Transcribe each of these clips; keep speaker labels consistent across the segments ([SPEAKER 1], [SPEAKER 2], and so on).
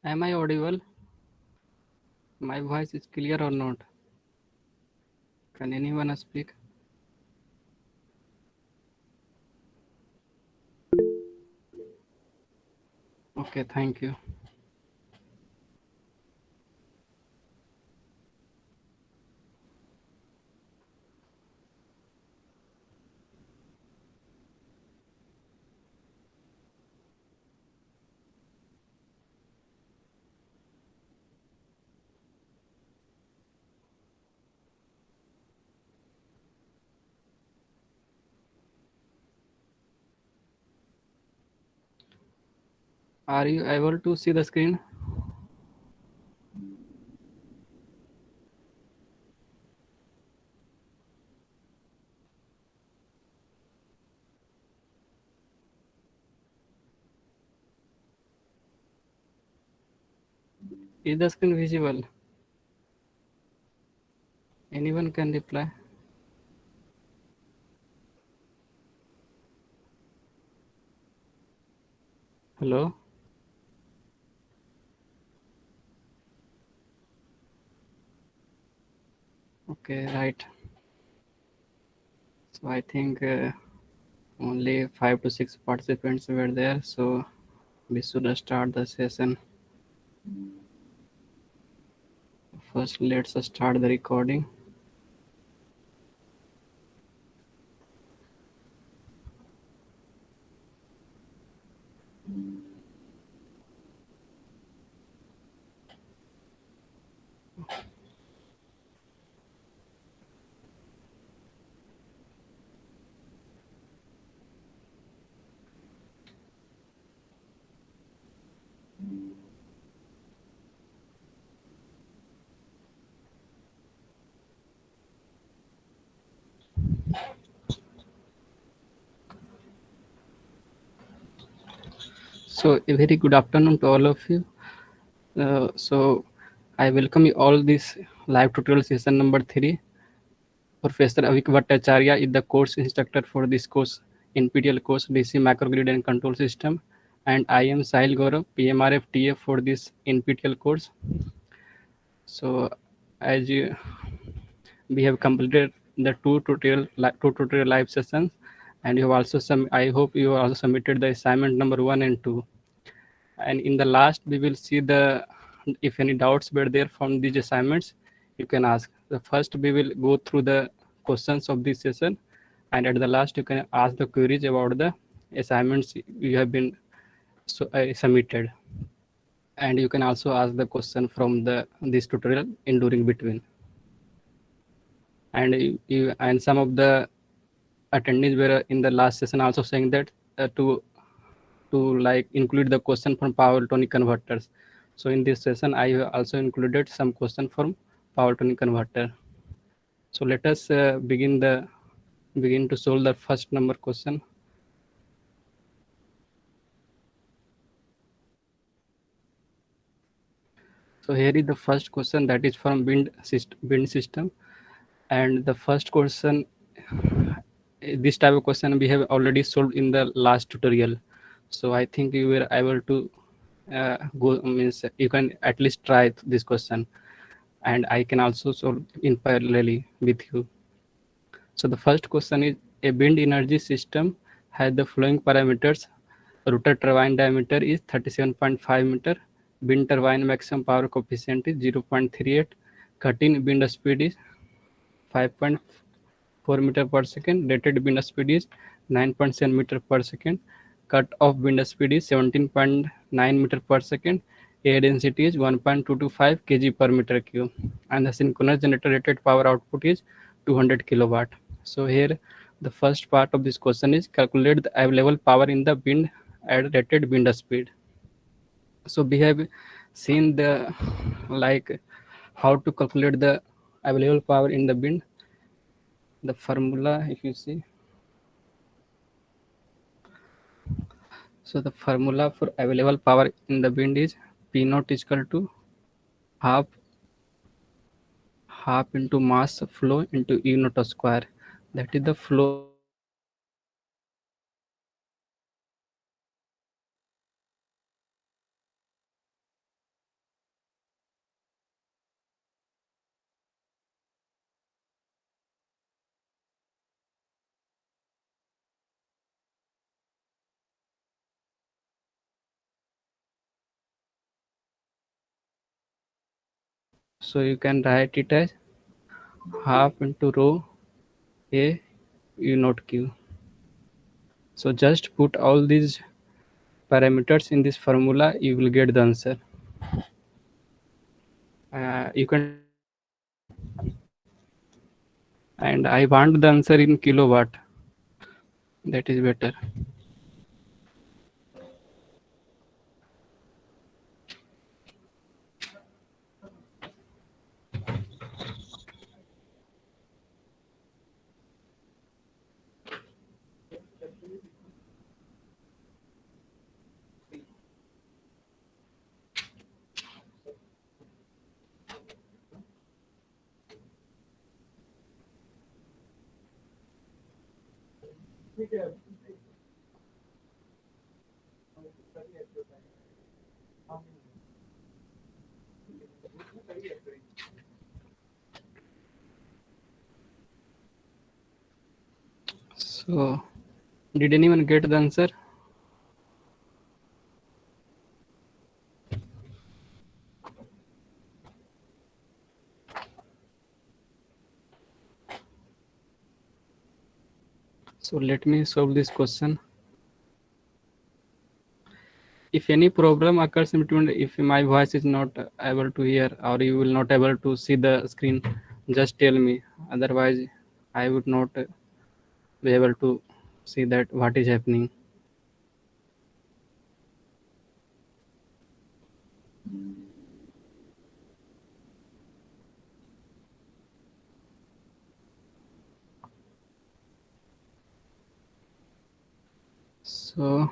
[SPEAKER 1] Am I audible? My voice is clear or not? Can anyone speak? Okay, thank you. Are you able to see the screen? Is the screen visible? Anyone can reply. Hello? Okay, right. So I think only 5 to 6 participants were there. So we should start the session. First, let's start the recording. So a very good afternoon to all of you. So I welcome you all this live tutorial session number 3. Professor Avik Bhattacharya is the course instructor for this course, NPTEL course DC Microgrid and Control System, and I am Sahil Gaurav, PMRF TA for this NPTEL course. So as you, we have completed the two tutorial live sessions, and you have also I hope you have also submitted the assignment number 1 and 2. And in the last we will see the if any doubts were there from these assignments, you can ask. The first we will go through the questions of this session, and at the last you can ask the queries about the assignments you have been submitted, and you can also ask the question from the this tutorial in during between. And and some of the attendees were in the last session also saying that to like include the question from power electronic converters. So in this session, I have also included some question from power electronic converter. So let us begin to solve the first number question. So here is the first question that is from wind system, and the first question, this type of question we have already solved in the last tutorial. So I think you were able to go means you can at least try this question, and I can also solve in parallelly with you. So the first question is a wind energy system has the following parameters. Rotor turbine diameter is 37.5 meter. Wind turbine maximum power coefficient is 0.38. Cut-in wind speed is 5.4 meter per second. Rated wind speed is 9.7 meter per second. Cut off wind speed is 17.9 meter per second. Air density is 1.225 kg per meter cube, and the synchronous generator rated power output is 200 kilowatt. So here the first part of this question is calculate the available power in the wind at rated wind speed. So we have seen the like how to calculate the available power in the wind. The formula, if you see, so the formula for available power in the wind is P naught is equal to half half into mass flow into E naught square. That is the flow So you can write it as half into rho A U naught Q. So just put all these parameters in this formula, you will get the answer. You can try it at home, and I want the answer in kilowatt. That is better. So did anyone get the answer? So let me solve this question. If any problem occurs in between, if my voice is not able to hear or you will not able to see the screen, just tell me. Otherwise, I would not be able to see that what is happening. So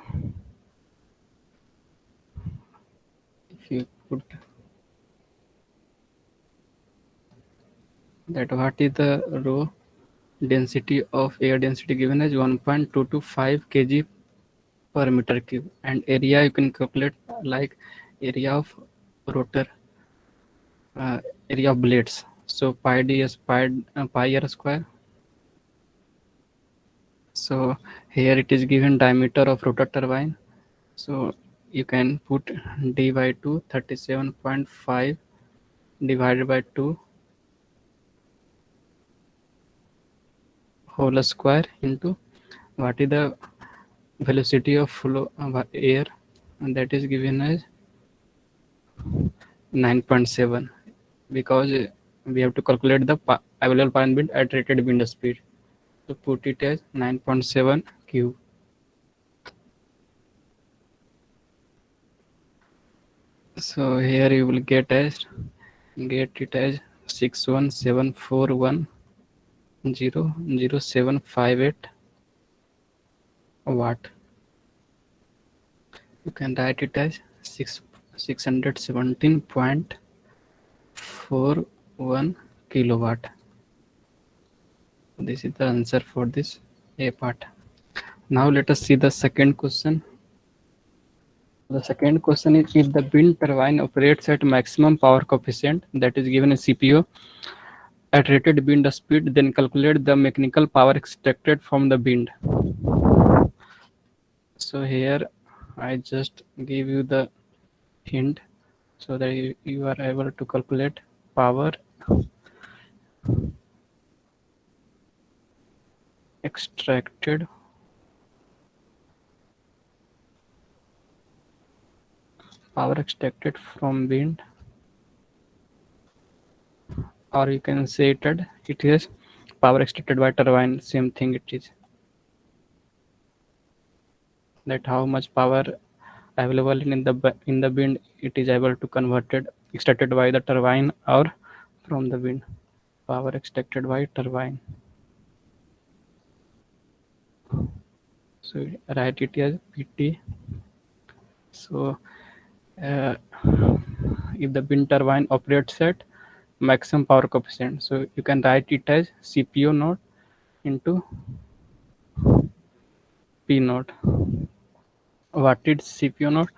[SPEAKER 1] if you put that, what is the rho density of air density given as 1.225 kg per meter cube, and area you can calculate like area of rotor, uh, area of blades. So pi d is pi r square. So here it is given diameter of rotor turbine. So you can put d by 2 37.5 divided by 2 whole square into what is the velocity of flow of air, and that is given as 9.7, because we have to calculate the available power and wind at rated wind speed. So put it as 9.7 cube. So here you will get it as 61741.00758 watt. You can write it as 617.41 kilowatt. This is the answer for this A part. Now let us see the second question. The second question is, if the wind turbine operates at maximum power coefficient, that is given as CPO, at rated wind speed, then calculate the mechanical power extracted from the wind. So here I just give you the hint so that you are able to calculate power extracted from wind, or you can say it is power extracted by turbine. Same thing it is. That how much power available in the wind it is able to converted extracted by the turbine or from the wind. Power extracted by turbine. So write it as PT. So uh, if the wind turbine operates at maximum power coefficient, so you can write it as CPO naught into P naught. What is CPO naught?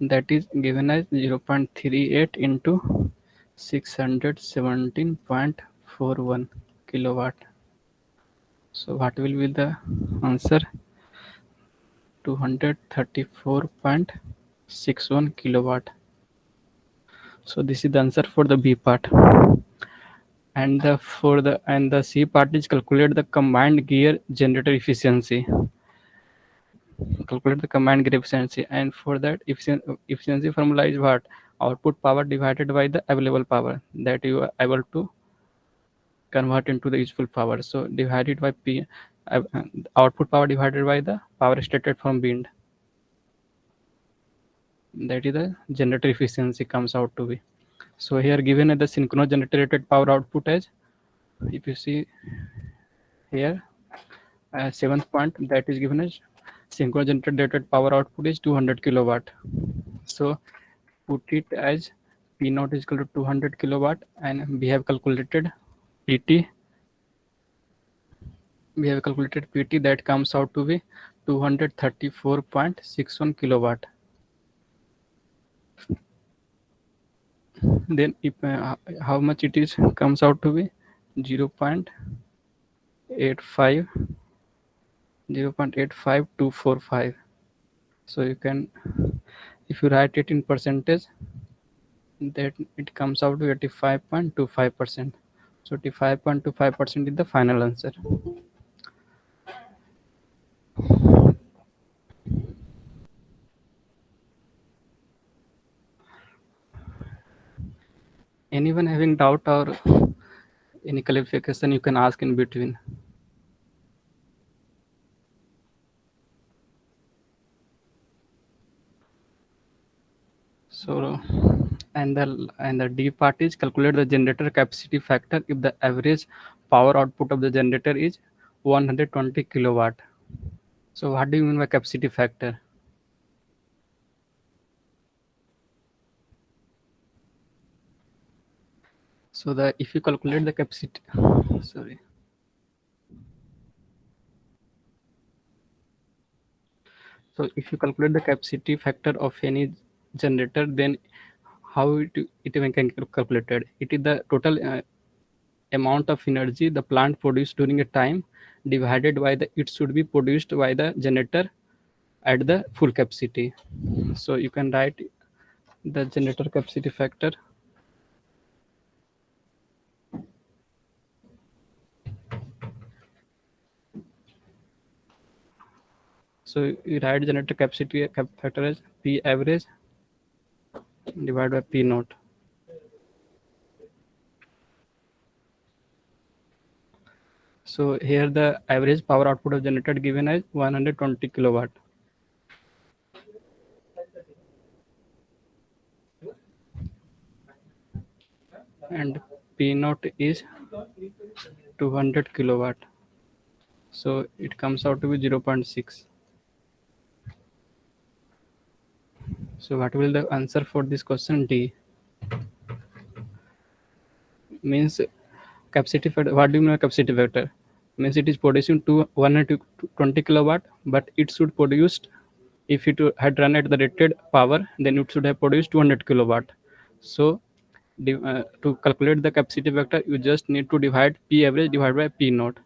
[SPEAKER 1] That is given as 0.38 into 617.41 kilowatt. So what will be the answer? 234.61 kilowatt. So this is the answer for the B part. And the C part is calculate the combined gear generator efficiency. Calculate the combined gear efficiency, and for that efficiency formula is what? Output power divided by the available power that you are able to convert into the useful power. So divided by P, uh, output power divided by the power extracted from wind. That is the generator efficiency comes out to be. So here given the synchronous generator rated power output as, if you see here, seventh point that is given as synchronous generator rated power output is 200 kilowatt. So put it as P naught is equal to 200 kilowatt, and we have calculated PT. We have calculated PT that comes out to be 234.61 kilowatt. Then if how much it is comes out to be 0.85 0.85245. So you can, if you write it in percentage, that it comes out to 85.25%. So 85.25% is the final answer. Anyone having doubt or any clarification, you can ask in between. So and the D part is calculate the generator capacity factor if the average power output of the generator is 120 kilowatt. So what do you mean by capacity factor? So the if you calculate the capacity, sorry. So if you calculate the capacity factor of any generator, then how it even can calculated? It is the total amount of energy the plant produced during a time divided by the it should be produced by the generator at the full capacity. So you can write the generator capacity factor. So you write generator capacity factor as P average divided by P naught. So here the average power output of generator given as 120 kilowatt. And P naught is 200 kilowatt. So it comes out to be 0.6. So what will the answer for this question? D. Means capacity factor. What do you mean by capacity factor? Means it is producing 120 kilowatt, but it should produce, if it had run at the rated power, then it should have produced 200 kilowatt. So to calculate the capacity factor, you just need to divide P average divided by P naught.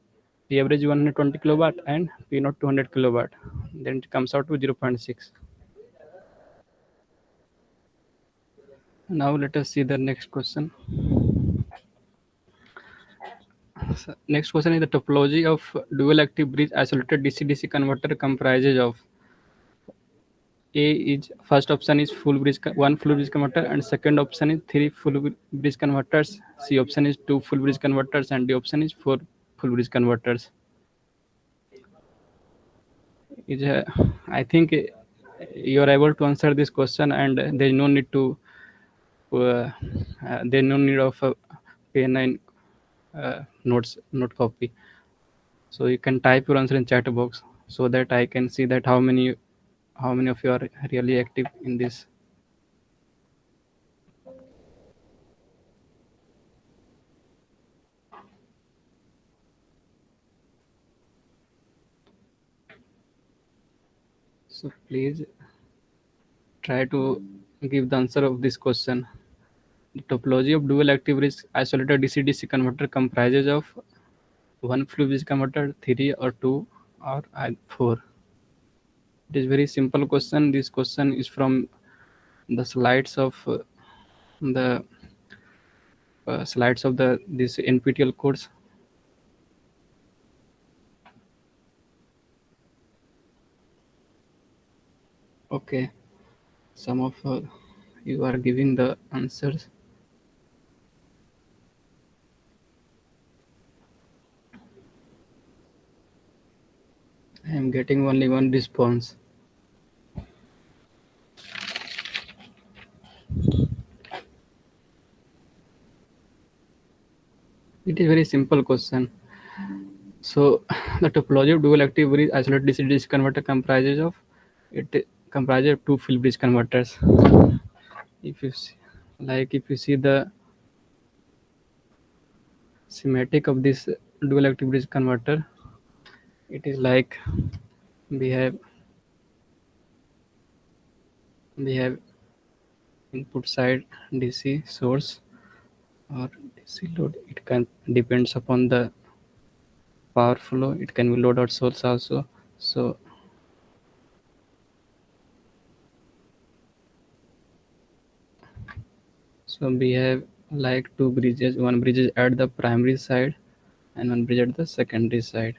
[SPEAKER 1] P average is 120 kilowatt and P naught 200 kilowatt. Then it comes out to 0.6. Now let us see the next question. So next question is the topology of dual active bridge isolated DC-DC converter comprises of. A is first option is one full bridge converter, and second option is three full bridge converters. C option is two full bridge converters, and D option is four full bridge converters. I think you are able to answer this question, and there is no need to there is no need of a pen and note copy. So you can type your answer in chat box so that I can see that how many of you are really active in this. So please try to give the answer of this question. The topology of dual active bridge isolated DC-DC converter comprises of one full bridge converter, three or two or four. It is very simple question. This question is from the slides of the slides of the this NPTEL course. Okay, some of you are giving the answers. I am getting only one response. It is very simple question. So the topology of dual active bridge isolated DC converter comprises of two full bridge converters. If you see, if you see the schematic of this dual active bridge converter, it is like we have we have input side DC source or DC load. It can depends upon the power flow. It can be load or source also. So we have like two bridges. One bridge is at the primary side and one bridge at the secondary side.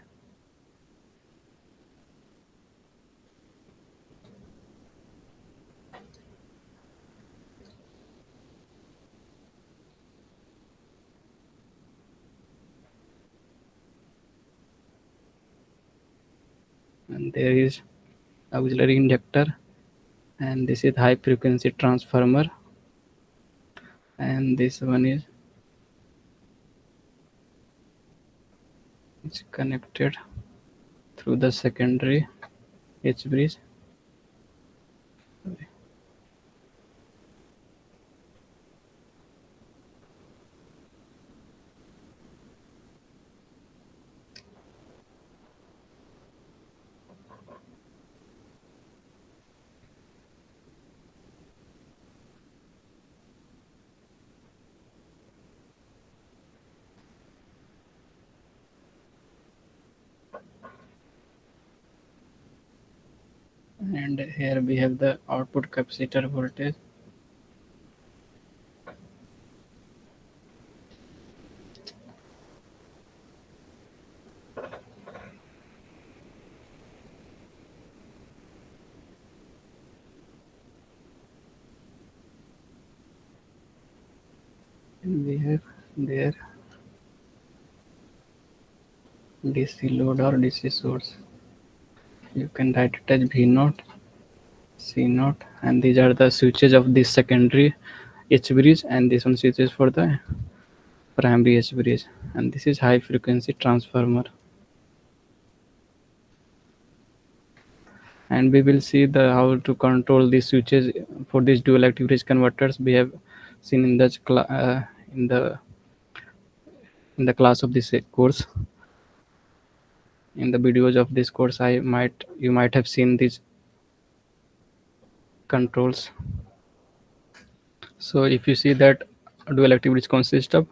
[SPEAKER 1] And there is auxiliary inductor, and this is high frequency transformer, and this one is it's connected through the secondary H bridge. And here we have the output capacitor voltage. And we have there DC load or DC source. You can write it as V naught, C naught, and these are the switches of this secondary H bridge, and this one switches for the primary H bridge, and this is high frequency transformer. And we will see the how to control these switches for these dual active bridge converters. We have seen in the in the class of this course. In the videos of this course, you might have seen these controls. So if you see that dual active bridge consists of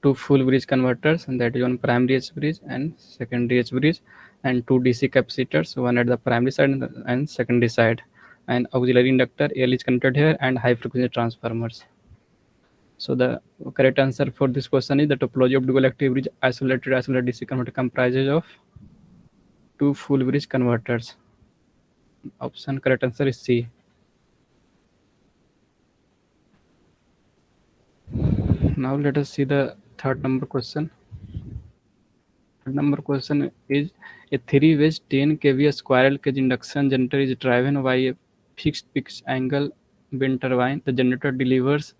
[SPEAKER 1] two full bridge converters, and that is one primary H bridge and secondary H bridge, and two DC capacitors, one at the primary side and secondary side, and auxiliary inductor L is connected here, and high frequency transformers. So the correct answer for this question is the topology of dual active bridge isolated DC converter comprises of two full bridge converters. Option correct answer is C. Now let us see the third number question. Third number question is a three-phase 10 kVA squirrel cage induction generator is driven by a fixed pitch angle wind turbine. The generator delivers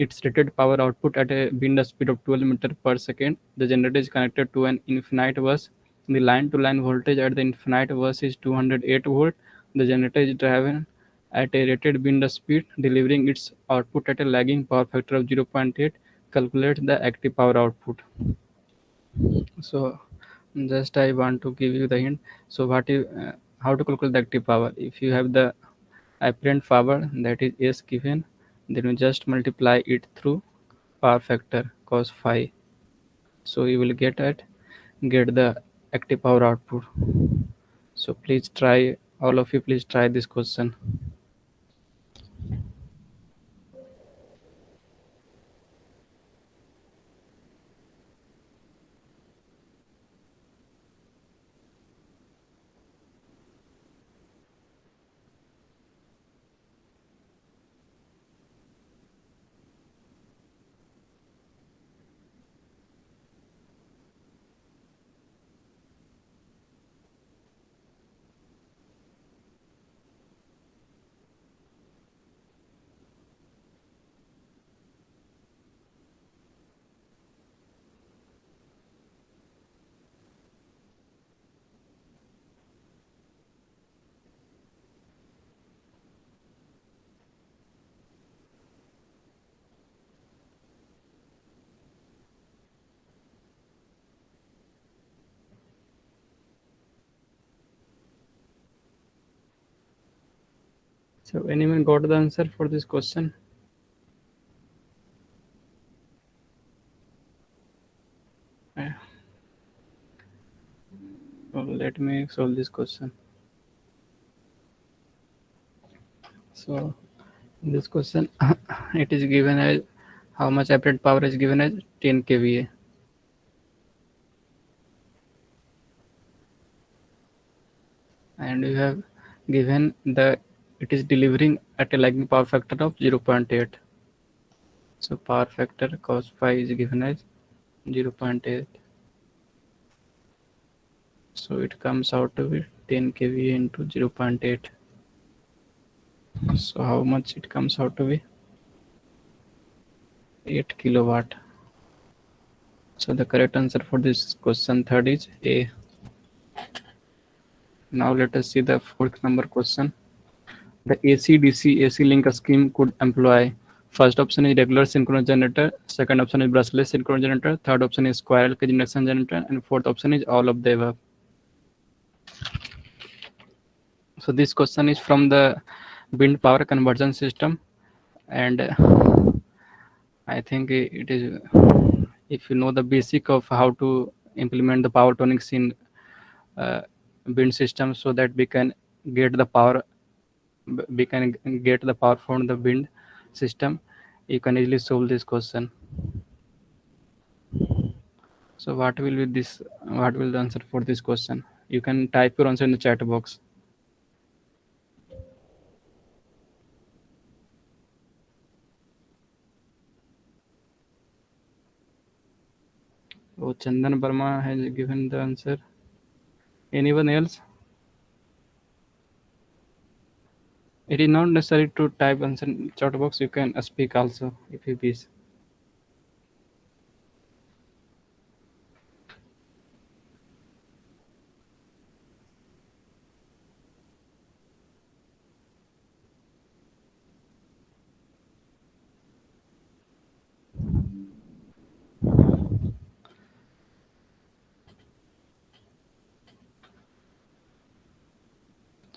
[SPEAKER 1] its rated power output at a wind speed of 12 meters per second. The generator is connected to an infinite bus. The line-to-line voltage at the infinite bus is 208 volt. The generator is driven at a rated wind speed, delivering its output at a lagging power factor of 0.8. Calculate the active power output. So just I want to give you the hint. So how to calculate the active power? If you have the apparent power, that is S given, then you just multiply it through power factor cos phi. So you will get the active power output. So please try, all of you please try this question. So anyone got the answer for this question? Uh, Let me solve this question. So in this question, it is given as how much apparent power is given as 10 kVA, and you have given the it is delivering at a lagging power factor of 0.8. So power factor cos phi is given as 0.8. So it comes out to be 10 kVA into 0.8. So how much it comes out to be? 8 kilowatt. So the correct answer for this question third is A. Now let us see the fourth number question. The AC-DC AC link scheme could employ. First option is regular synchronous generator, second option is brushless synchronous generator, third option is squirrel cage induction generator, and fourth option is all of the above. So this question is from the wind power conversion system, and I think it is, if you know the basic of how to implement the power tonics in uh, wind system, so that we can get the power, we can get the power from the wind system, you can easily solve this question. So what will be this, what will the answer for this question? You can type your answer in the chat box. Oh, Chandan Verma has given the answer. Anyone else? It is not necessary to type answer in chat box. You can speak also if you wish.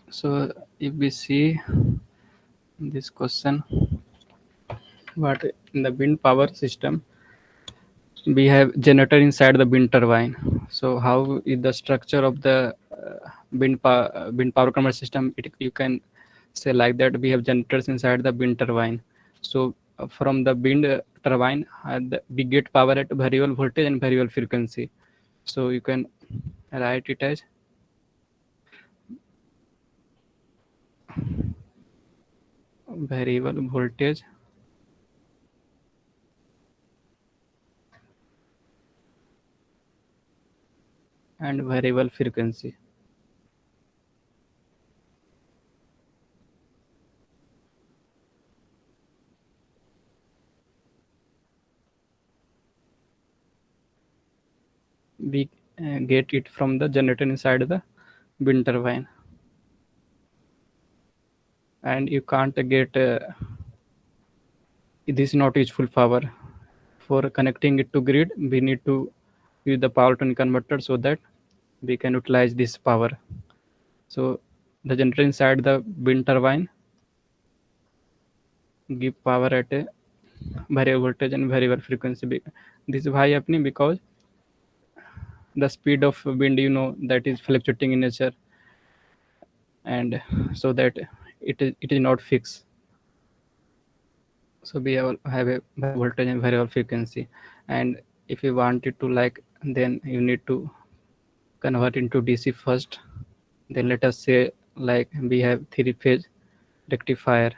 [SPEAKER 1] So if we see this question, what in the wind power system, we have generator inside the wind turbine. So how is the structure of the wind power converter system? You can say like that, we have generators inside the wind turbine. So from the wind turbine, we get power at variable voltage and variable frequency. So you can write it as variable voltage and variable frequency. We get it from the generator inside the wind turbine, and you can't get this is not useful power. For connecting it to grid, we need to use the power to converter so that we can utilize this power. So the generator inside the wind turbine give power at a variable voltage and variable frequency. This is why happening because the speed of wind, that is fluctuating in nature, and so that it is not fixed. So we have a variable voltage and variable frequency, and if you want it to like, then you need to convert into DC first. Then let us say like we have three phase rectifier.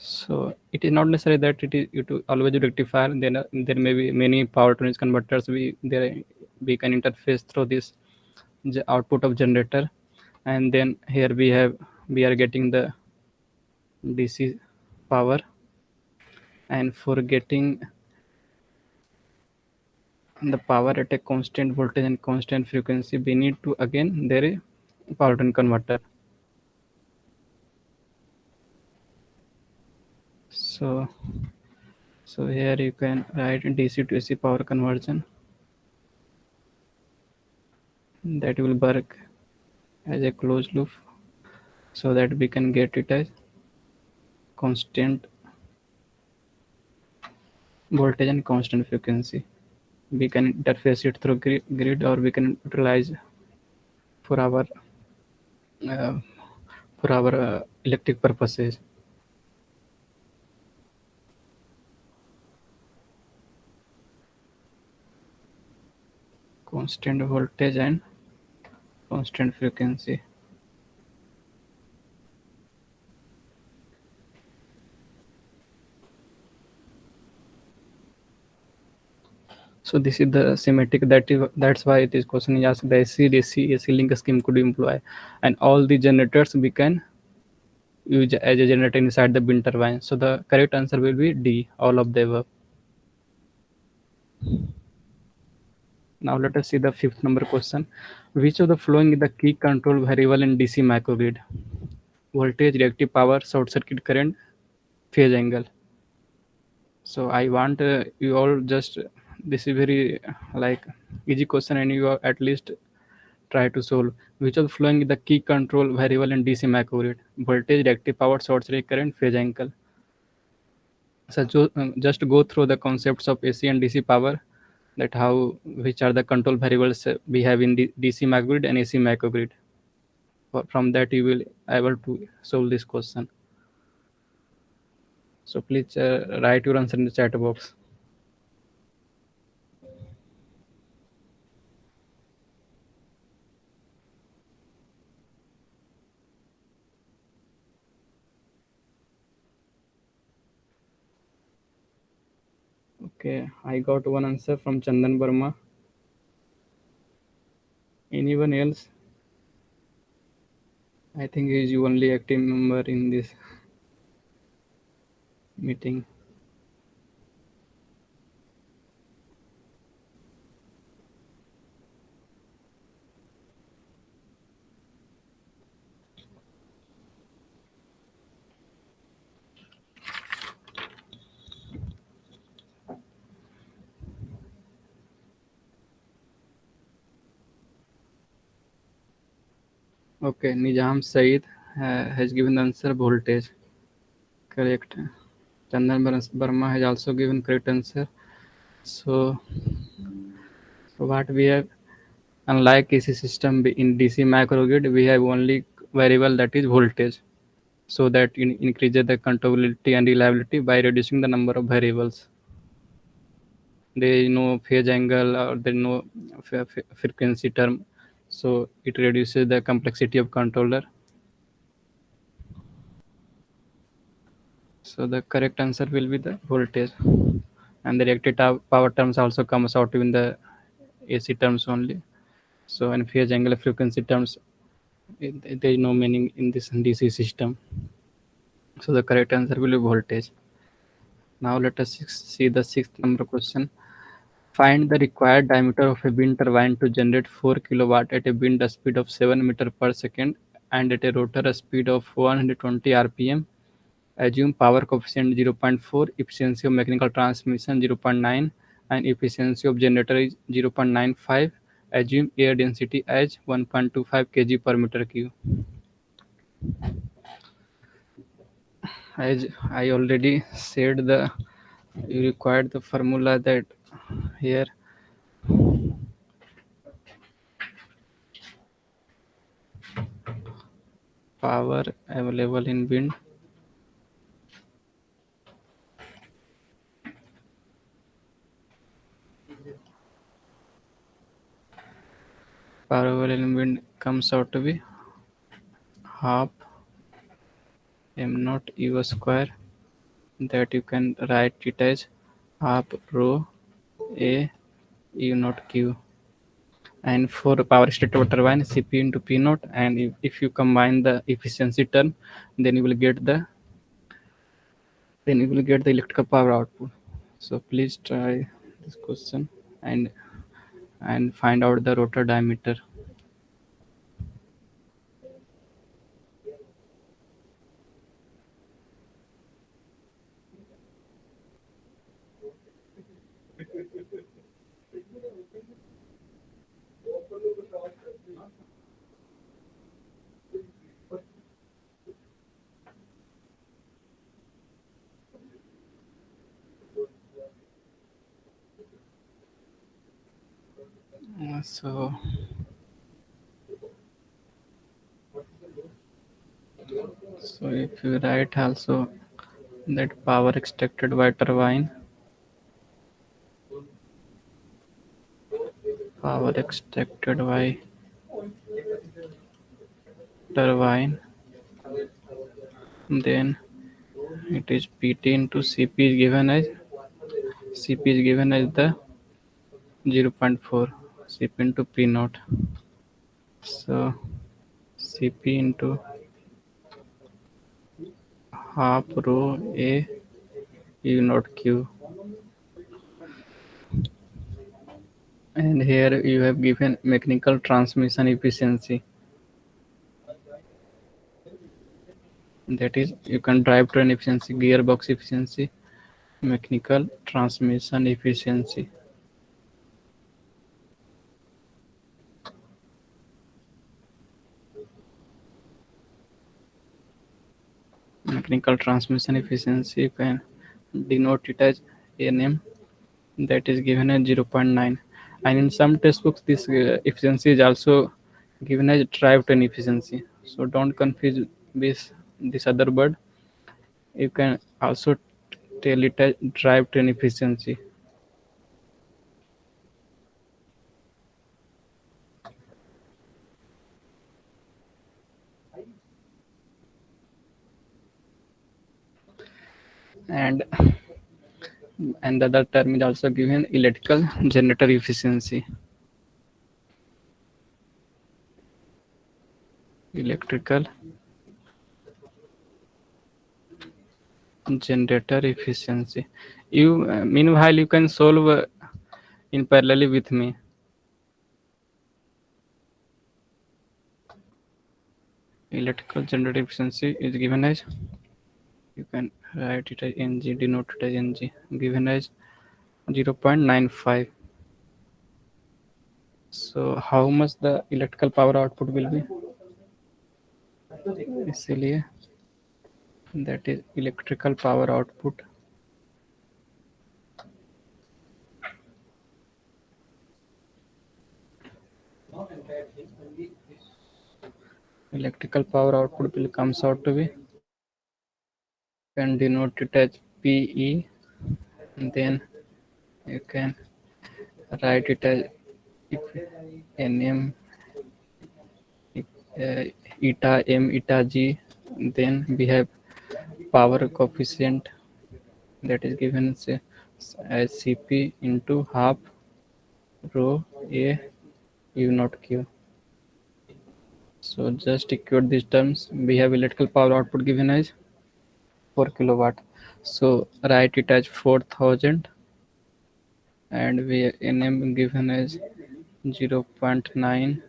[SPEAKER 1] So it is not necessary that it is you to always rectifier. Then there may be many power to converters. We can interface through this output of generator, and then here we are getting the DC power, and for getting the power at a constant voltage and constant frequency, we need to again there is power to converter. So here you can write DC to AC power conversion, that will work as a closed loop, so that we can get it as constant voltage and constant frequency. We can interface it through grid, or we can utilize for our uh, electric purposes. Constant voltage and constant frequency. So this is the schematic, that's why this question is asked. The AC link scheme could employ, and all the generators we can use as a generator inside the wind turbine. So the correct answer will be D, all of the above. Now let us see the fifth number question. Which of the following is the key control variable in DC microgrid? Voltage, reactive power, short circuit current, phase angle. So I want you all just, this is very like easy question, and you are at least try to solve. Which of the following is the key control variable in DC microgrid? Voltage, reactive power, short circuit current, phase angle. So just go through the concepts of AC and DC power, that how which are the control variables we have in the DC microgrid and AC microgrid. From that you will able to solve this question. So please write your answer in the chat box. Okay, I got one answer from Chandan Burma. Anyone else? I think he is the only active member in this meeting. Okay, Nizam Said has given the answer voltage. Correct. Chandan Burma has also given correct answer. So what we have, unlike AC system in DC microgrid, we have only variable, that is voltage. So that increases the controllability and reliability by reducing the number of variables. There is no phase angle, or there is no frequency term, so it reduces the complexity of controller. So the correct answer will be the voltage, and the reactive power terms also comes out in the AC terms only. So in phase angle frequency terms, there is no meaning in this DC system. So the correct answer will be voltage. Now let us see the sixth number question. Find the required diameter of a wind turbine to generate 4 kilowatt at a wind speed of 7 meter per second and at a rotor speed of 120 rpm. Assume power coefficient 0.4, efficiency of mechanical transmission 0.9, and efficiency of generator is 0.95. Assume air density as 1.25 kg per meter cube. As I already said, you required the formula, that here power available in wind, power available in wind comes out to be half m naught u square, that you can write it as half rho a u naught q. And for power stator turbine, cp into p naught, and if you combine the efficiency term, then you will get the electrical power output. So please try this question, and and find out the rotor diameter. So if you write also that power extracted by turbine, then it is PT into CP is given as the 0.4 CP into P naught. So CP into half rho A U naught Q. And here you have given mechanical transmission efficiency. That is, you can drivetrain efficiency, gearbox efficiency, mechanical transmission efficiency. Mechanical transmission efficiency, you can denote it as NM, that is given as 0.9. And in some textbooks, this efficiency is also given as drivetrain efficiency. So don't confuse this other word. You can also tell it as drivetrain efficiency. And the other term is also given electrical generator efficiency. Electrical generator efficiency. You meanwhile you can solve in parallel with me. Electrical generator efficiency is given as, you can write it as Ng, denoted as Ng, given as 0.95. So how much the electrical power output will be? इसलिए that is electrical power output will comes out to be, can denote it as PE, and then you can write it as Nm eta m eta g. Then we have power coefficient, that is given as Cp into half rho A U naught Q. So just equate these terms. We have electrical power output given as 4 kilowatt. So write it as 4000, and we Nm given as 0.9,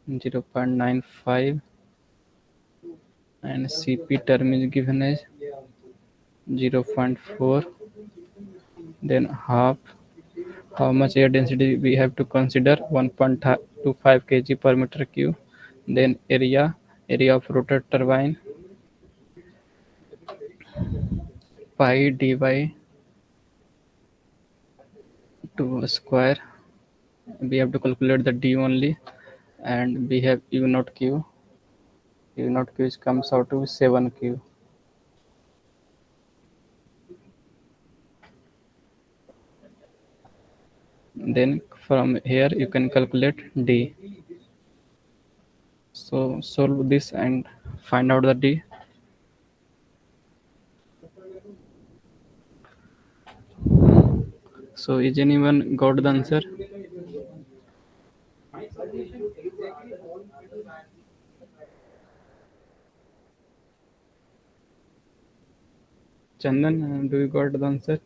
[SPEAKER 1] 0.95, and Cp term is given as 0.4. Then half, how much air density we have to consider, 1.25 kg per meter cube. Then area of rotor turbine, pi dy 2 square. We have to calculate the d only, and we have u naught q. U naught q comes out to 7q. Then from here you can calculate d. So solve this and find out the d. So is anyone got the answer? Chandan, do you got the answer?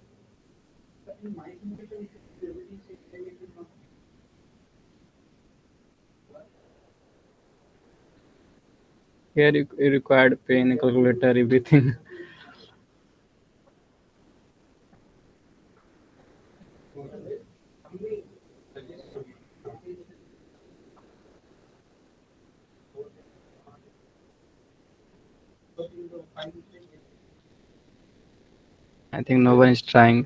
[SPEAKER 1] Here you required pen, calculator, everything. I think no one is trying.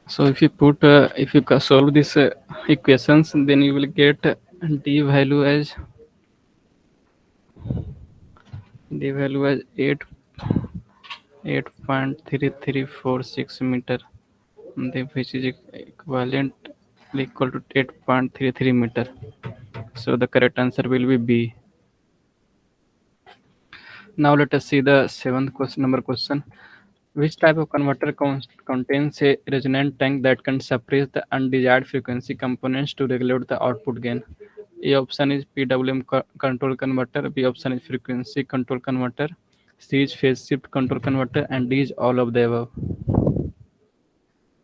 [SPEAKER 1] So if you solve these equations, then you will get d value as 8 8.3346 meter, which is equivalent equal to 8.33 meter. So the correct answer will be B. Now let us see the seventh question. Number question: which type of converter contains a resonant tank that can suppress the undesired frequency components to regulate the output gain? A option is PWM control converter. B option is frequency control converter. C is phase shift control converter, and D is all of the above.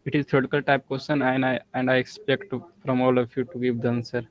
[SPEAKER 1] It is theoretical type question, and I expect from all of you to give the answer.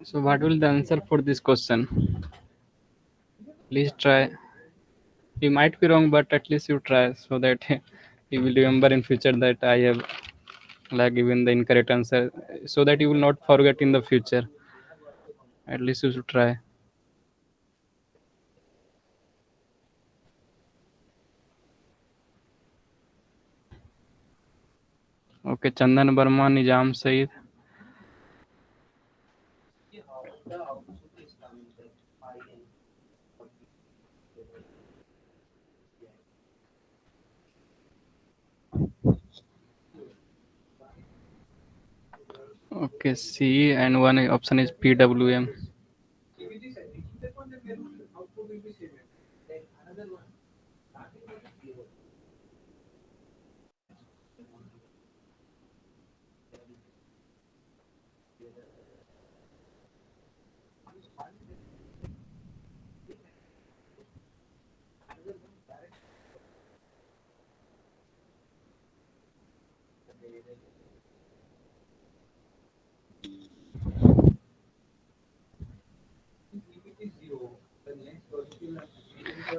[SPEAKER 1] So what will the answer for this question? Please try. You might be wrong, but at least you try so that you will remember in future that I have like given the incorrect answer, so that you will not forget in the future. At least you should try. Okay, Chandan Burma, Nizam Saeed. Okay, C, and one option is PWM.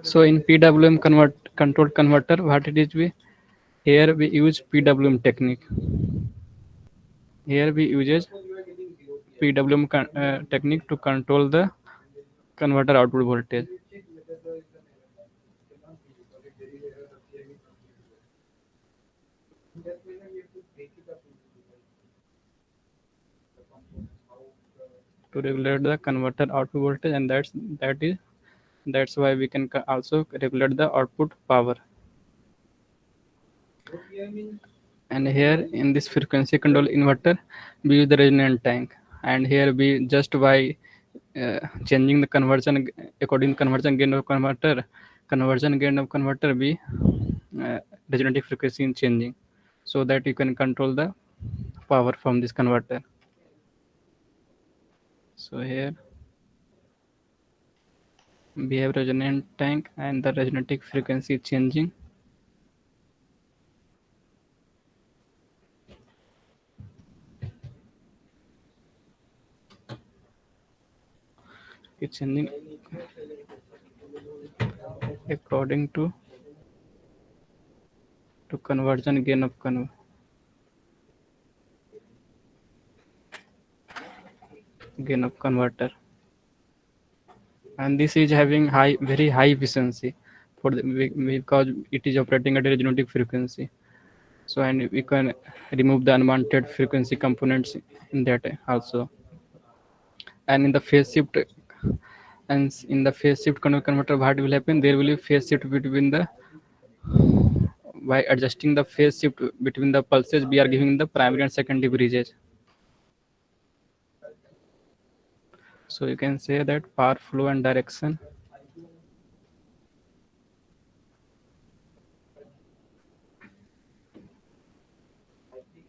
[SPEAKER 1] So in PWM control converter, what it is we here we use PWM technique. Here we uses PWM technique to control the converter output voltage. To regulate the converter output voltage, and that's why we can also regulate the output power. And here in this frequency control inverter, we use the resonant tank, and here we just by changing the conversion according to conversion gain of converter we resonative frequency in changing, so that you can control the power from this converter. So here we have resonant tank and the resonative frequency changing. It's changing according to conversion gain of converter, and this is having very high efficiency. because it is operating at a resonating frequency. So and we can remove the unwanted frequency components in that also. And in the phase shift, in the phase shift converter, what will happen? There will be phase shift between the, by adjusting the phase shift between the pulses, we are giving the primary and secondary bridges. So you can say that power flow and direction,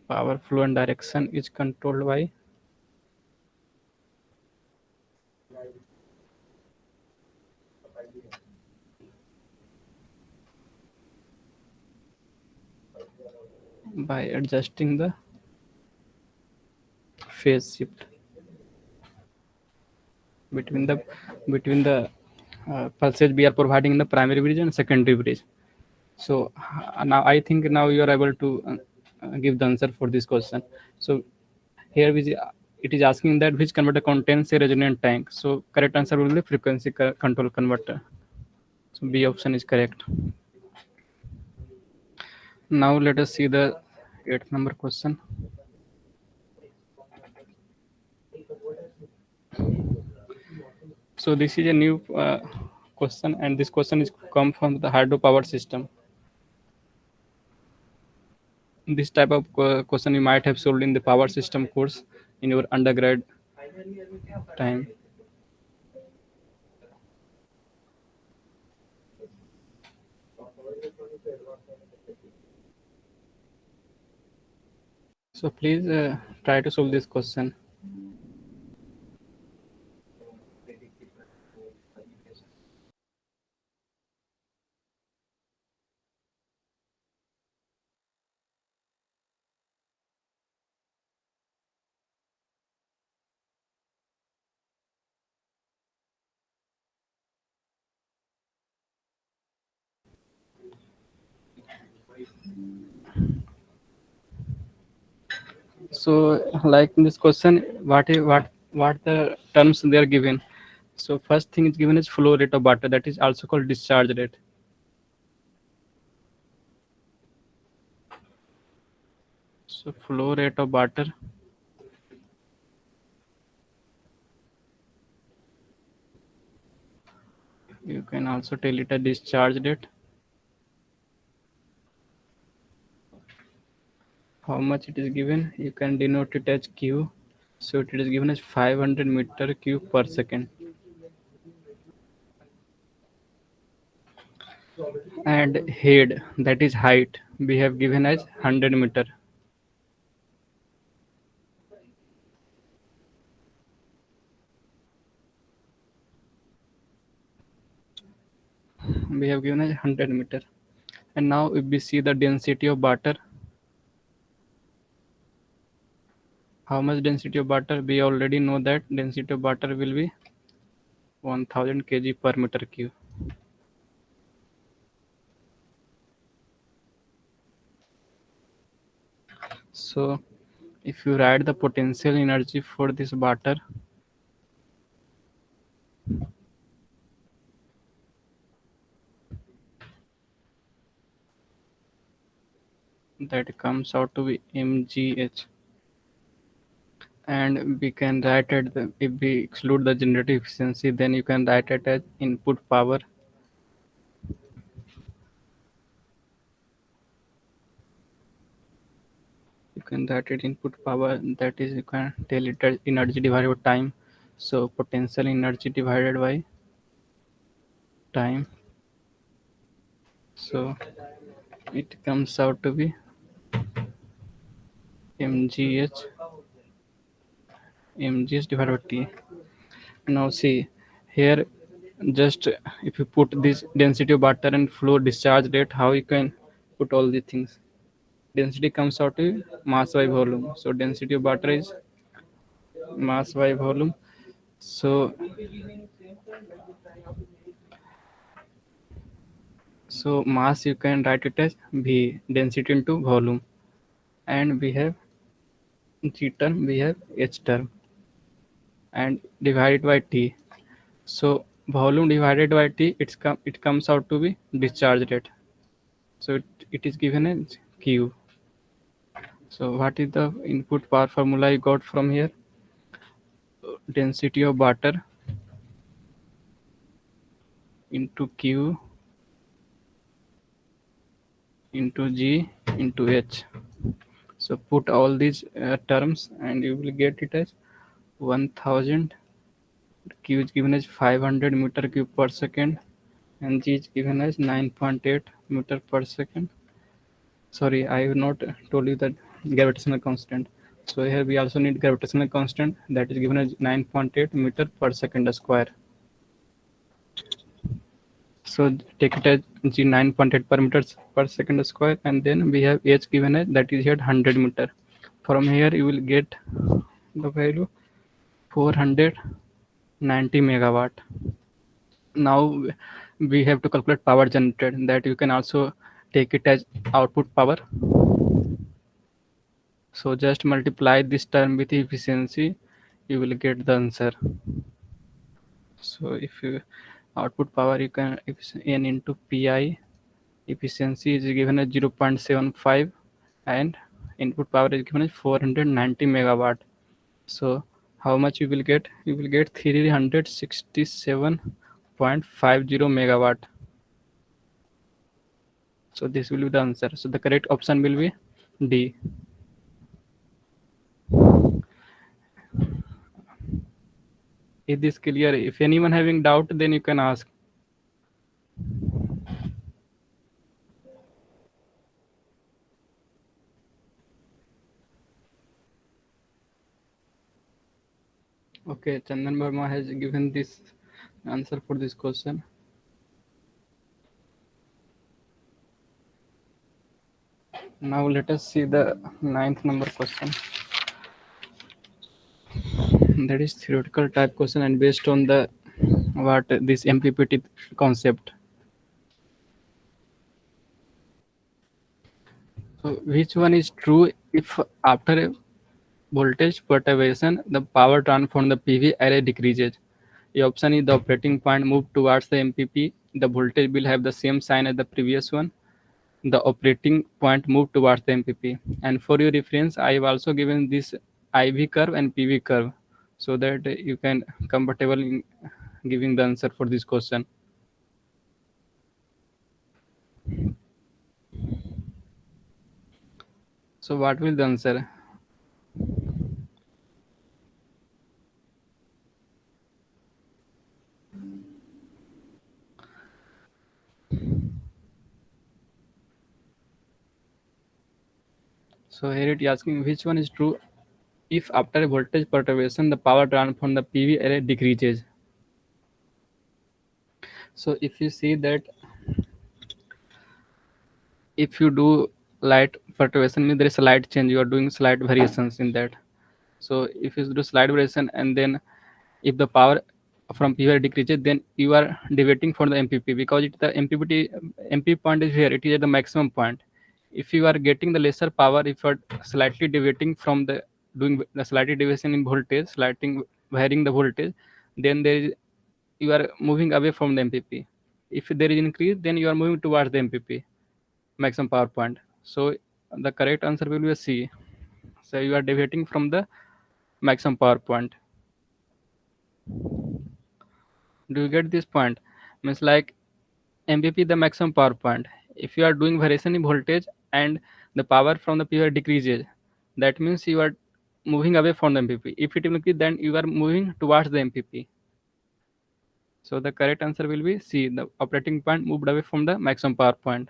[SPEAKER 1] power flow and direction is controlled by adjusting the phase shift between the pulses we are providing in the primary bridge and secondary bridge. So now I think now you are able to give the answer for this question. So here it is asking that which converter contains a resonant tank. So correct answer will be frequency control converter. So B option is correct. Now let us see the eighth number question. So this is a new question, and this question is come from the hydropower system. This type of question you might have solved in the power system course in your undergrad time. So please try to solve this question. So like in this question, what the terms they are given. So first thing is given is flow rate of water, that is also called discharge rate. So flow rate of water, you can also tell it a discharge rate. How much it is given, you can denote it as Q. So it is given as 500 meter cube per second. And head, that is height, we have given as 100 meter. We have given as 100 meter. And now if we see the density of water, how much density of water, we already know that density of water will be 1000 kg per meter cube. So if you write the potential energy for this water, that comes out to be mgh. And we can write it, if we exclude the generative efficiency, then you can write it as input power. You can write it input power, that is you can tell it as energy divided by time. So potential energy divided by time. So it comes out to be mgh, mgh divided by t. Now see here, just if you put this density of water and flow discharge rate, how you can put all the things. Density comes out to mass by volume. So density of water is mass by volume. So mass you can write it as V, density into volume, and we have G term, we have H term, and divide it by T. So volume divided by T, it comes out to be discharge rate. So it is given as Q. So what is the input power formula you got from here? Density of water into Q into G into H. So put all these terms and you will get it as 1000. Q is given as 500 meter cube per second and G is given as 9.8 meter per second. Sorry, I have not told you that gravitational constant. So here we also need gravitational constant, that is given as 9.8 meter per second square. So take it as G 9.8 per meters per second square, and then we have H given as, that is here 100 meter. From here you will get the value 490 megawatt. Now we have to calculate power generated, that you can also take it as output power. So just multiply this term with efficiency, you will get the answer. So if you output power, you can, if n into pi, efficiency is given as 0.75 and input power is given as 490 megawatt. So how much you will get? You will get 367.50 megawatt. So this will be the answer. So the correct option will be D. Is this clear? If anyone having doubt, then you can ask. Okay, Chandan Verma has given this answer for this question. Now let us see the ninth number question. That is theoretical type question and based on the what this MPPT concept. So which one is true if after a voltage perturbation the power transfer from the PV array decreases? The option is the operating point move towards the MPP. The voltage will have the same sign as the previous one. The operating point move towards the MPP. And for your reference, I have also given this IV curve and PV curve so that you can comfortable in giving the answer for this question. So what will the answer? So here it is asking which one is true if after a voltage perturbation the power transfer from the PV array decreases. So if you see that if you do light perturbation means there is a light change, you are doing slight variations in that. So if you do slight variation and then if the power from PV decreases, then you are deviating from the MPP because it, the MP point is here, it is at the maximum point. If you are getting the lesser power, if you are slightly deviating from the doing the slightly deviation in voltage, slightly varying the voltage, then there is you are moving away from the MPP. If there is increase, then you are moving towards the MPP maximum power point. So the correct answer will be a C. So you are deviating from the maximum power point. Do you get this point? Means like MPP the maximum power point. If you are doing variation in voltage and the power from the PV decreases, that means you are moving away from the MPP. If it increases, then you are moving towards the MPP. So the correct answer will be C. The operating point moved away from the maximum power point.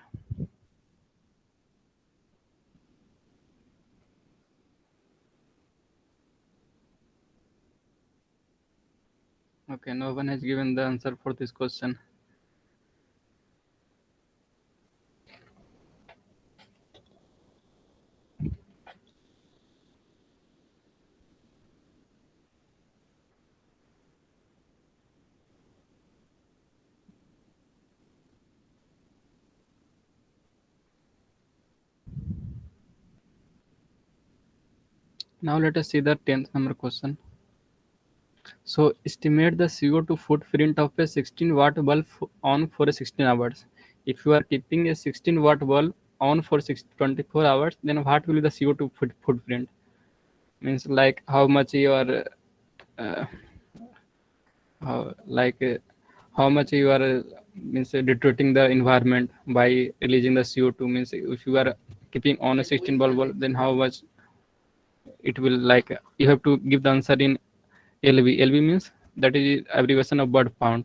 [SPEAKER 1] Okay, no one has given the answer for this question. Now let us see the 10th number question. So estimate the CO2 footprint of a 16-watt bulb on for 16 hours. If you are keeping a 16-watt bulb on for 24 hours, then what will be the CO2 footprint? Means like how much you are, uh, how, like how much you are means deteriorating the environment by releasing the CO2. Means if you are keeping on a 16 bulb, then how much it will like you have to give the answer in LV. LV means that is abbreviation of word pound.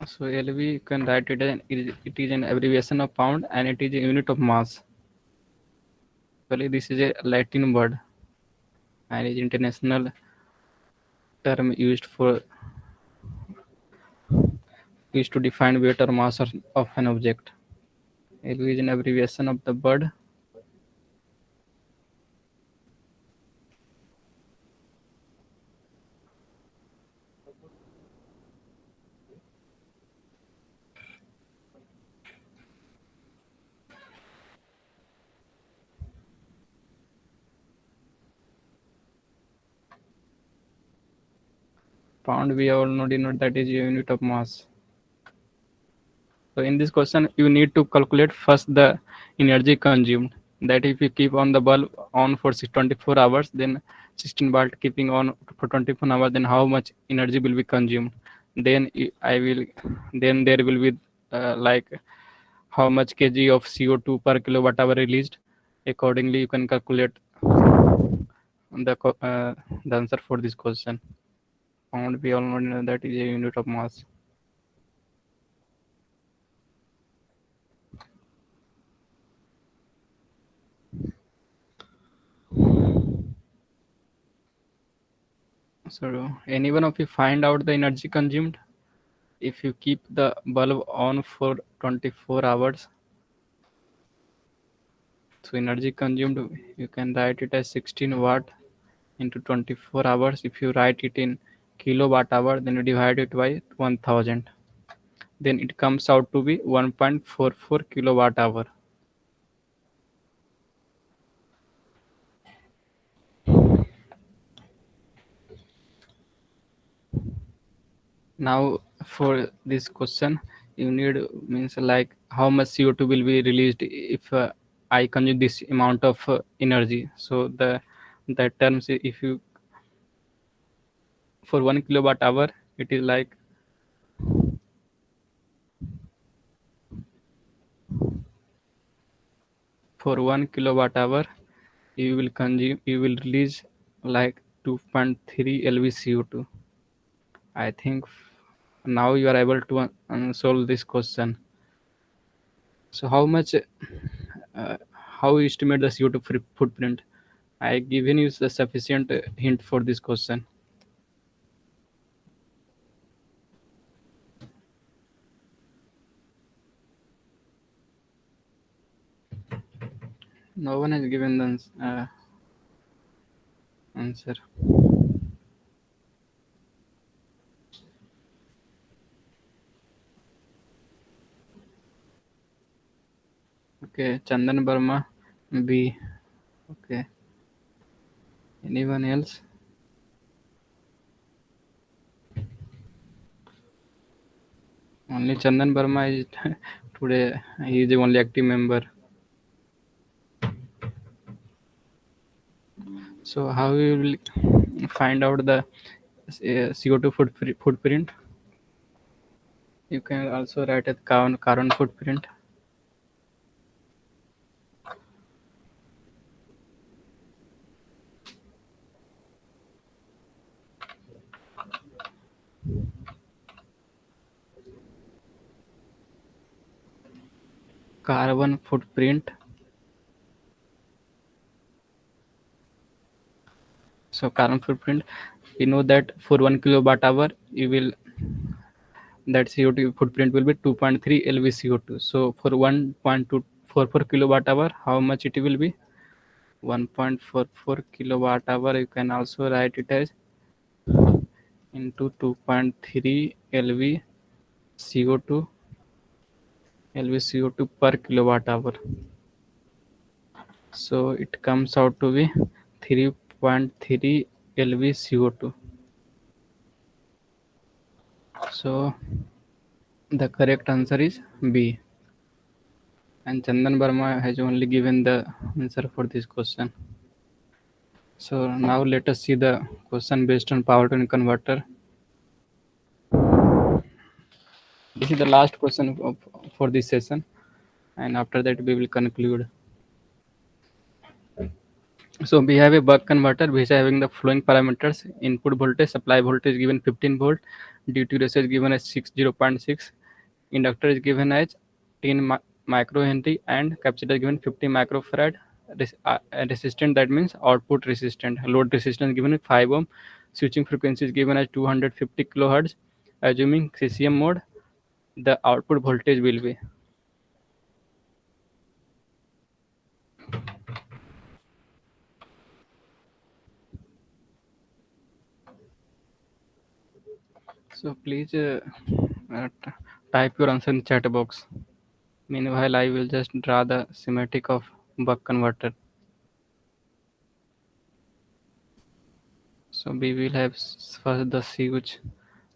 [SPEAKER 1] So LV you can write it as it is an abbreviation of pound and it is a unit of mass. Actually, this is a Latin word and is international term used to define weight or mass of an object. LV is an abbreviation of the word. Pound we already know that is a unit of mass. So in this question, you need to calculate first the energy consumed. That if you keep on the bulb on for 24 hours, then 16 watt keeping on for 24 hours, then how much energy will be consumed? Then I will, then there will be like how much kg of CO2 per kilowatt hour released. Accordingly, you can calculate the answer for this question. Pound we all know that is a unit of mass. So anyone of you find out the energy consumed if you keep the bulb on for 24 hours? So energy consumed, you can write it as 16 watt into 24 hours. If you write it in kilowatt hour, then you divide it by 1000. Then it comes out to be 1.44 kilowatt hour. Now for this question, you need means like how much CO2 will be released if I consume this amount of energy. So the terms if you for 1 kilowatt hour it is like for 1 kilowatt hour you will release like 2.3 lv CO2. I think now you are able to solve this question. So how much how you estimate the CO2 footprint? I given you the sufficient hint for this question. No one has given the answer. Okay, Chandan Burma, B. Okay, anyone else? Only Chandan Burma is today. He is the only active member. So how you will find out the CO2 footprint? You can also write a carbon footprint. Carbon footprint. So carbon footprint, we know that for 1 kilowatt hour, you will that CO2 footprint will be 2.3 lv CO2. So for 1.244 kilowatt hour, how much it will be? 1.44 kilowatt hour. You can also write it as into 2.3 lv CO2 lv CO2 per kilowatt hour. So it comes out to be 3.3 lv CO2. So the correct answer is B. And Chandan Verma has only given the answer for this question. So now let us see the question based on power to converter. This is the last question for this session, and after that we will conclude. So we have a buck converter which is having the following parameters: input voltage, supply voltage given 15 volt, duty ratio is given as 0.6, inductor is given as 10 microhenry, and capacitor is given 50 microfarad. Resistant, that means output resistant. Load resistance given as 5 ohm. Switching frequency is given as 250 kilohertz. Assuming CCM mode, the output voltage will be. So please type your answer in chat box. Meanwhile, I will just draw the schematic of buck converter. So we will have first the switch.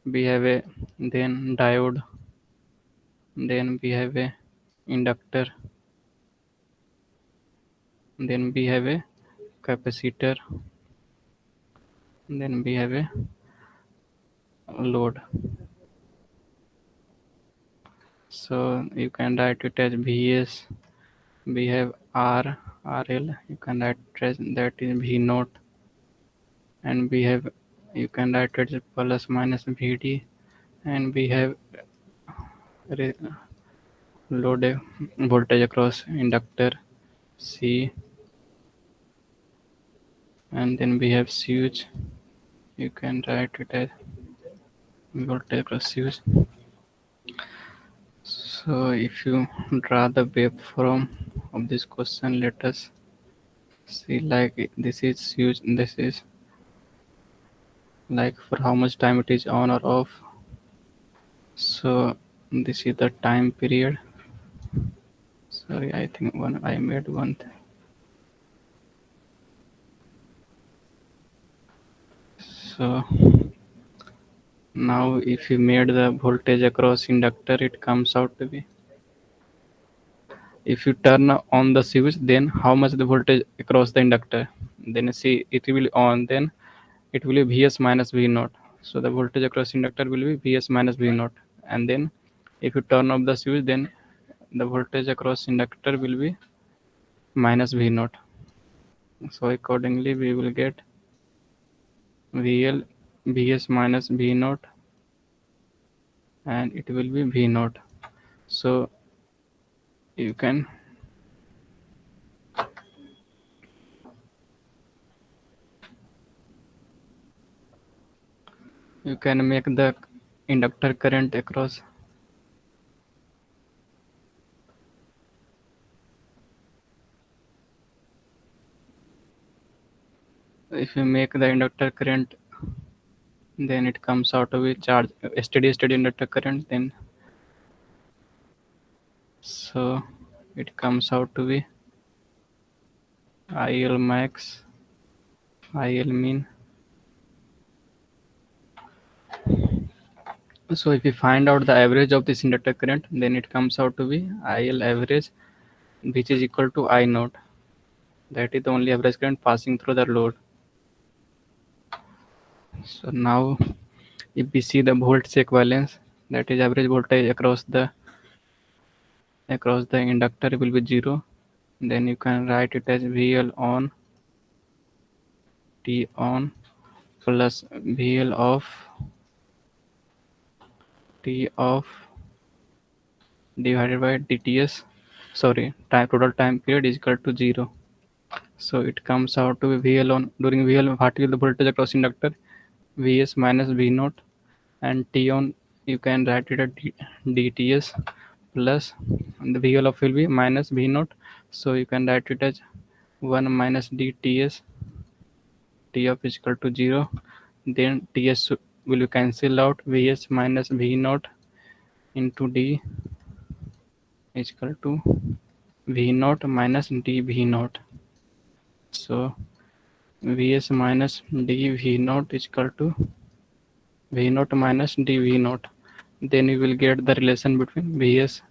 [SPEAKER 1] We have a then diode. Then we have a inductor. Then we have a capacitor. Then we have a load. So you can write it as Vs. We have R, RL. You can write it as that is V naught, and we have you can write it as plus minus Vd, and we have load voltage across inductor C, and then we have switch. You can write it as voltage across switch. So if you draw the waveform of this question, let us see, like this is switch, this is like for how much time it is on or off. So this is the time period. Sorry, I think I made one thing. So now if you made the voltage across inductor, it comes out to be, if you turn on the switch, then how much the voltage across the inductor, then see it will on, then it will be Vs minus V naught. So the voltage across inductor will be Vs minus V naught, and then if you turn off the switch, then the voltage across inductor will be minus V naught. So accordingly we will get VL Vs minus V naught, and it will be V naught. So you can make the inductor current across. If you make the inductor current, then it comes out to be charge steady state inductor current, then so it comes out to be IL max, IL mean. So if you find out the average of this inductor current, then it comes out to be IL average, which is equal to I naught. That is the only average current passing through the load. So now if we see the voltage equivalence, that is average voltage across the inductor will be 0. Then you can write it as VL on T on plus VL of T off divided by DTS. Sorry, total time period is equal to 0. So it comes out to be VL on, during VL what will the voltage across inductor, Vs minus V naught, and T on you can write it as DTS plus the VL of will be minus V naught. So you can write it as 1 minus DTS, T of is equal to 0. Then TS will be cancelled out, Vs minus V naught into D is equal to V naught minus dV naught. So Vs minus dV naught is equal to V naught minus dV naught. Then you will get the relation between Vs,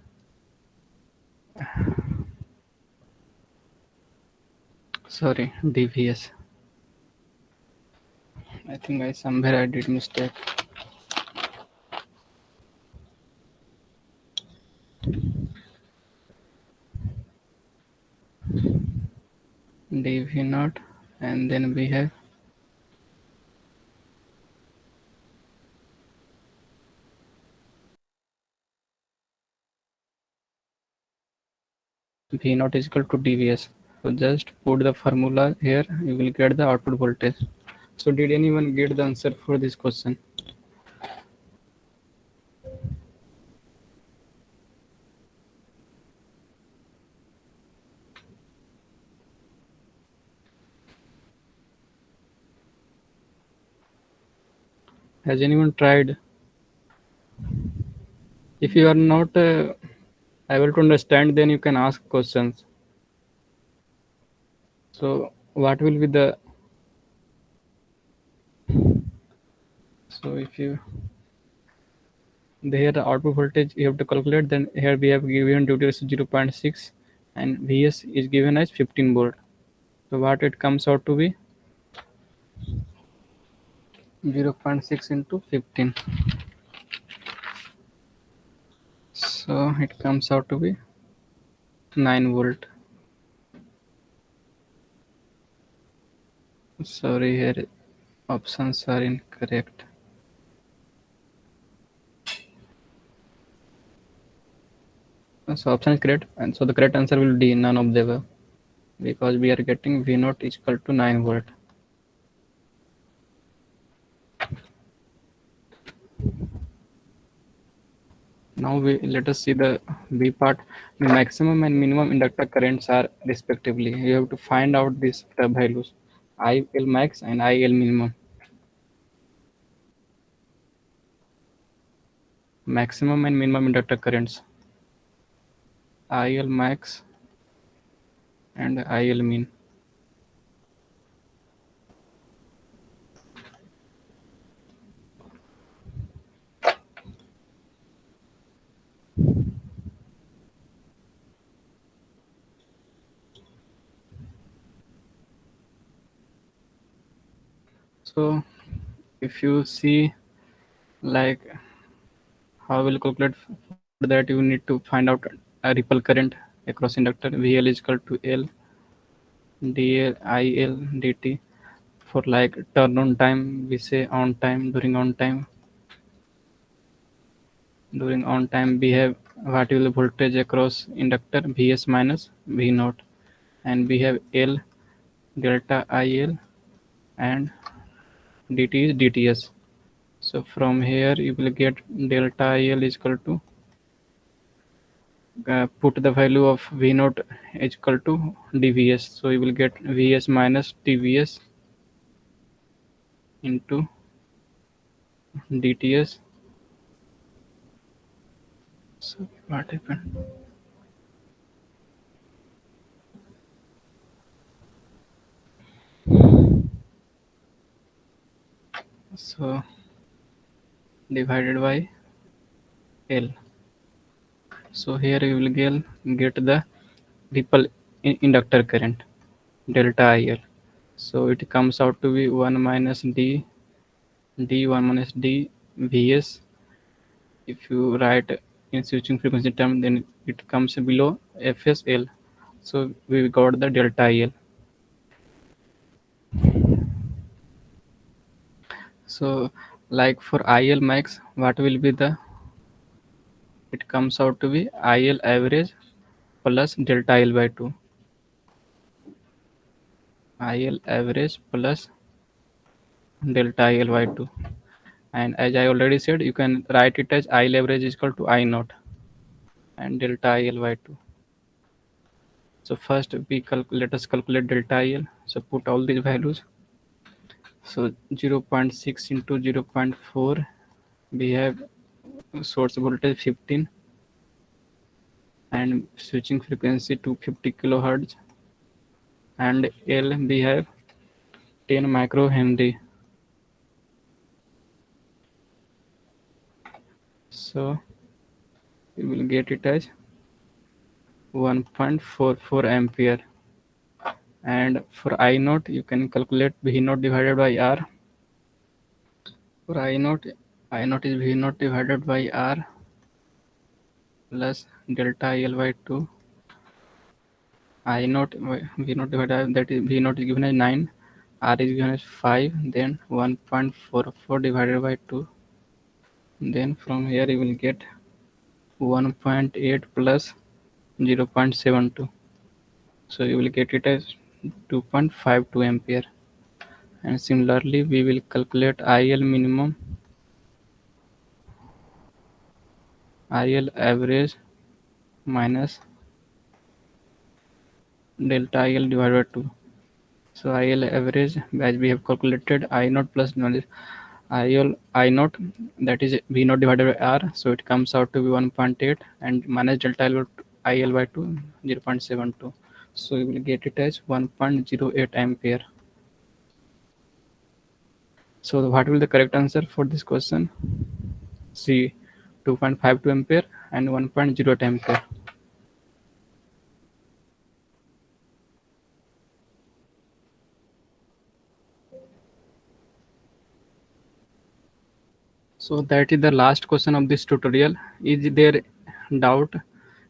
[SPEAKER 1] sorry, dVs. I think I somewhere I did mistake. dV naught, and then we have V naught is equal to dVs. So just put the formula here, you will get the output voltage. So did anyone get the answer for this question? Has anyone tried? If you are not able to understand, then you can ask questions. So what will be the, so if you, there the output voltage you have to calculate, then here we have given duty is 0.6 and Vs is given as 15 volt. So what it comes out to be 0.6 into 15. So it comes out to be 9 volt. Sorry, here options are incorrect. So option is correct, and so the correct answer will be none of the above, because we are getting V naught is equal to 9 volt. Now let us see the B part. The maximum and minimum inductor currents are respectively. You have to find out these values, IL max and IL minimum. Maximum and minimum inductor currents, IL max and IL min. So if you see like how will calculate, for that you need to find out a ripple current across inductor. VL is equal to L dl IL dt. For like turn on time, we say on time. During on time we have what will voltage across inductor, Vs minus V naught, and we have L delta IL and dt is dTs. So from here you will get delta IL is equal to, put the value of V naught is equal to dVs. So you will get Vs minus dVs into dTs. So what happened? So divided by L. So here you will get the ripple inductor current delta IL. So it comes out to be 1 minus d 1 minus d Vs. If you write in switching frequency term, then it comes below FSL. So we got the delta IL. So like for IL max, what will be the, it comes out to be IL average plus delta IL by 2. IL average plus delta IL by 2. And as I already said, you can write it as IL average is equal to I naught and delta IL by 2. So first let us calculate delta IL. So put all these values. So 0.6 into 0.4, we have source voltage 15 and switching frequency 250 kilohertz. and L we have 10 microhenry. So we will get it as 1.44 ampere. And for I naught, you can calculate V naught divided by R. For I naught is V naught divided by R plus delta L by 2. I naught V naught divided by, that is V naught is given as 9, R is given as 5, then 1.44 divided by 2. Then from here you will get 1.8 plus 0.72. So you will get it as 2.52 ampere. And similarly, we will calculate IL minimum, IL average minus delta IL divided by 2. So IL average, as we have calculated, I naught plus I naught, that is V naught divided by R, so it comes out to be 1.8, and minus delta IL by 2, 0.72. So you will get it as 1.08 ampere. So what will be the correct answer for this question? C, 2.52 ampere and 1.08 ampere. So that is the last question of this tutorial. Is there doubt?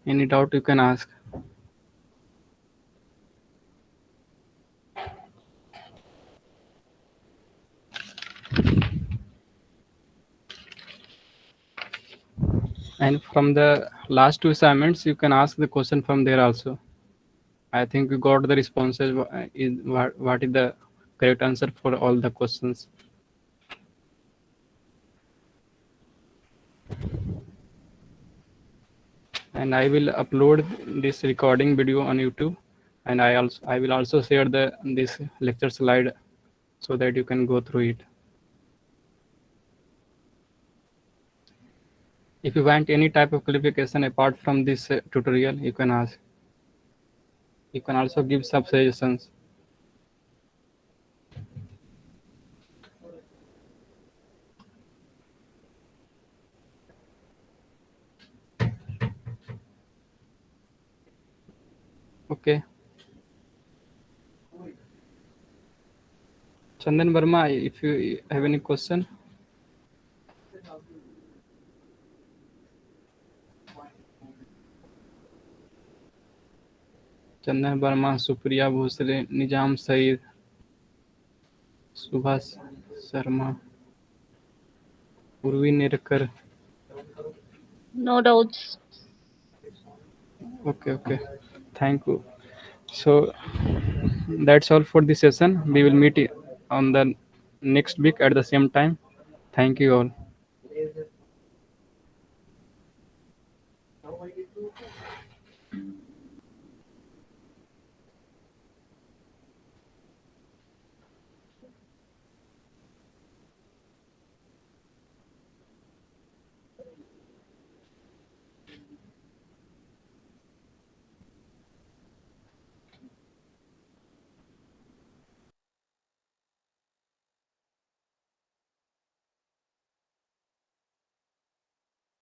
[SPEAKER 1] Any doubt you can ask. And from the last two assignments, you can ask the question from there also. I think you got the responses. What is the correct answer for all the questions? And I will upload this recording video on YouTube, and I will also share this lecture slide so that you can go through it. If you want any type of clarification apart from this tutorial, you can ask. You can also give some suggestions. Okay. Chandan Verma, if you have any question. Chandan Verma, Supriya Bhosle, Nizam Saeed, Subhash Sharma, Urvi Nerkar.
[SPEAKER 2] No doubts.
[SPEAKER 1] Okay. Thank you. So that's all for this session. We will meet on the next week at the same time. Thank you all.